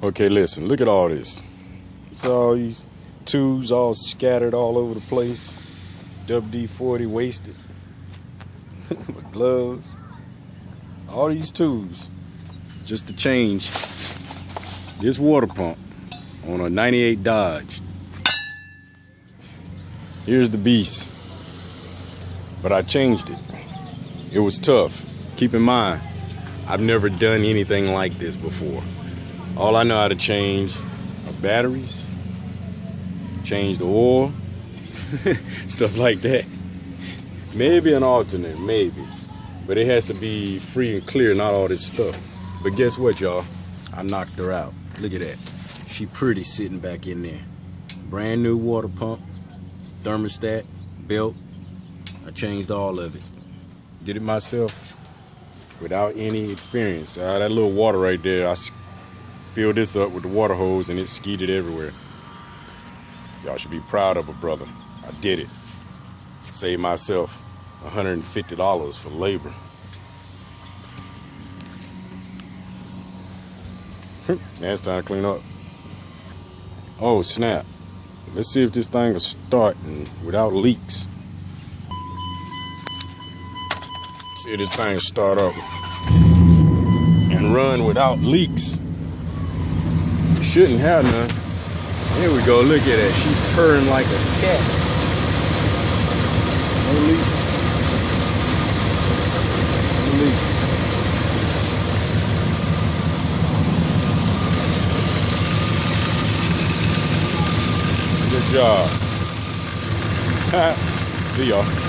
Okay, listen, look at all this. It's all these tubes all scattered all over the place. WD-40 wasted. My gloves. All these tubes just to change this water pump on a 98 Dodge. Here's the beast. But I changed it. It was tough. Keep in mind, I've never done anything like this before. All I know how to change are batteries, change the oil, stuff like that. Maybe an alternate, maybe. But it has to be free and clear, not all this stuff. But guess what, y'all? I knocked her out. Look at that. She pretty sitting back in there. Brand new water pump, thermostat, belt. I changed all of it. Did it myself without any experience. That little water right there, I filled this up with the water hose and it skeeted everywhere. Y'all should be proud of a brother. I did it. Saved myself $150 for labor. Now it's time to clean up. Oh snap. Let's see if this thing will start without leaks. See if this thing start up and run without leaks. Shouldn't have none. Here we go, look at that. She's purring like a cat. No leaks. No leaks. Good job. See y'all.